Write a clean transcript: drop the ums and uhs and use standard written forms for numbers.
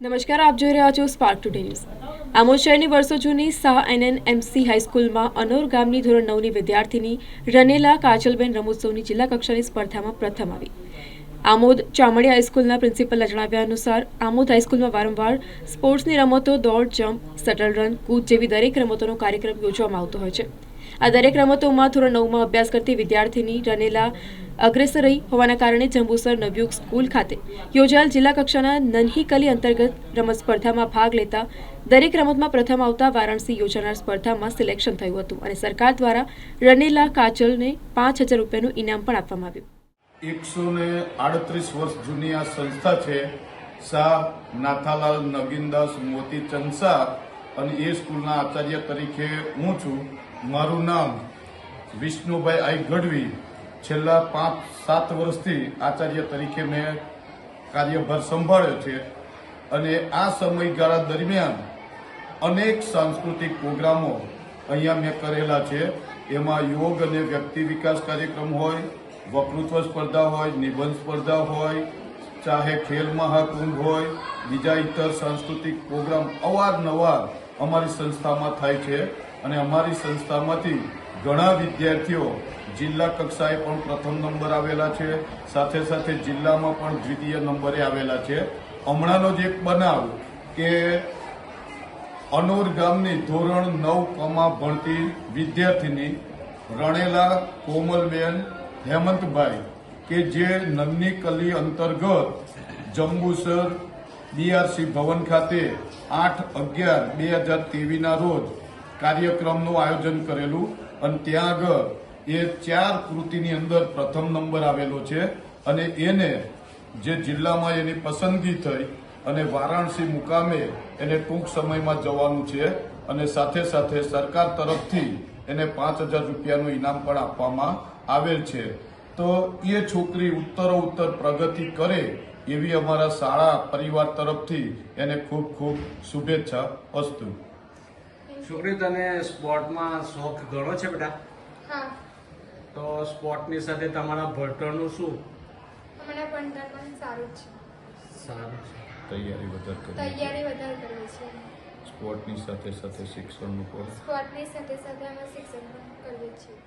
નમસ્કાર, આપ જોઈ રહ્યા છો સ્પાર્ક ટુડે ન્યૂઝ। આમોદ શહેરની વર્ષો જૂની શાહ NNMC હાઈસ્કૂલમાં અનોર ગામની ધોરણ 9ની વિદ્યાર્થીની રનેલા કાજલબેન રમોત્સવની જિલ્લા કક્ષાની સ્પર્ધામાં પ્રથમ આવી। આમોદ ચામડી હાઈસ્કૂલના પ્રિન્સિપલના જણાવ્યા અનુસાર આમોદ હાઈસ્કૂલમાં વારંવાર સ્પોર્ટ્સની રમતો, દોડ, જમ્પ, શટલ રન, કૂદ જેવી દરેક રમતોનો કાર્યક્રમ યોજવામાં આવતો હોય છે। આ દરેક રમતોમાં ધોરણ 9માં અભ્યાસ કરતી વિદ્યાર્થીની રનેલા અગ્રેસર રહી હોવાના કારણે જંબુસર નવયુગ સ્કૂલ ખાતે યોજાયેલ જિલ્લા કક્ષાના નન્હી કલી અંતર્ગત રમત સ્પર્ધામાં ભાગ લેતા દરેક રમતમાં પ્રથમ આવતા વારાણસી યોજાનાર સ્પર્ધામાં સિલેક્શન થયું હતું અને સરકાર દ્વારા રનેલા કાજલને 5,000 રૂપિયાનું ઇનામ પણ આપવામાં આવ્યું। 138 વર્ષ જૂની આ સંસ્થા છે શાહ નાથાલાલ નગીનદાસ મોતીચંદ શાહ અને એ સ્કૂલના આચાર્ય તરીકે હું છું। મારું નામ વિષ્ણુભાઈ આઈ ગઢવી। છેલ્લા 5-7 વર્ષથી આચાર્ય તરીકે મેં કાર્યભાર સંભાળ્યો છે અને આ સમયગાળા દરમિયાન અનેક સાંસ્કૃતિક પ્રોગ્રામો અહીંયા મેં કરેલા છે। એમાં યોગ અને વ્યક્તિ વિકાસ કાર્યક્રમ હોય, વક્તૃત્વ સ્પર્ધા હોય, નિબંધ સ્પર્ધા હોય, ચાહે ખેલ મહાકુંભ હોય, બીજા ઇતર સાંસ્કૃતિક પ્રોગ્રામ અવારનવાર અમારી સંસ્થામાં થાય છે અને અમારી સંસ્થામાંથી ઘણા વિદ્યાર્થીઓ જિલ્લા કક્ષાએ પણ પ્રથમ નંબર આવેલા છે, સાથે સાથે જિલ્લામાં પણ દ્વિતીય નંબરે આવેલા છે। હમણાંનો જ એક બનાવ કે અનોર ગામની ધોરણ 9 ભણતી વિદ્યાર્થીની રણેલા કોમલબેન હેમંતભાઈ કે જે નન્હી કલી અંતર્ગત જંબુસર BRC ભવન ખાતે 8/11/2023ના રોજ કાર્યક્રમનું આયોજન કરેલું અને ત્યાં આગળ એ 4 કૃતિની અંદર પ્રથમ નંબર આવેલો છે અને એને જે જિલ્લામાં એની પસંદગી થઈ અને વારાણસી મુકામે એને ટૂંક સમયમાં જવાનું છે અને સાથે સાથે સરકાર તરફથી એને 5,000 રૂપિયાનું ઇનામ પણ આપવામાં આવેલ છે। તો એ છોકરી ઉત્તરોત્તર પ્રગતિ કરે એવી અમારા શાળા પરિવાર તરફથી એને ખૂબ ખૂબ શુભેચ્છા અસ્તુ। છોકરી, તને સ્પોર્ટમાં શોખ ઘણો છે બેટા? હા। તો સ્પોર્ટની સાથે તમારા ભણતરનું શું? અમારા ભણતર પણ સારું છે। સારું છે। તૈયારી વધારે કરવી છે। સ્પોર્ટની સાથે સાથે શિક્ષણનું પણ સ્પોર્ટની સાથે સાથે અમે શિક્ષણ પણ કરીએ છીએ।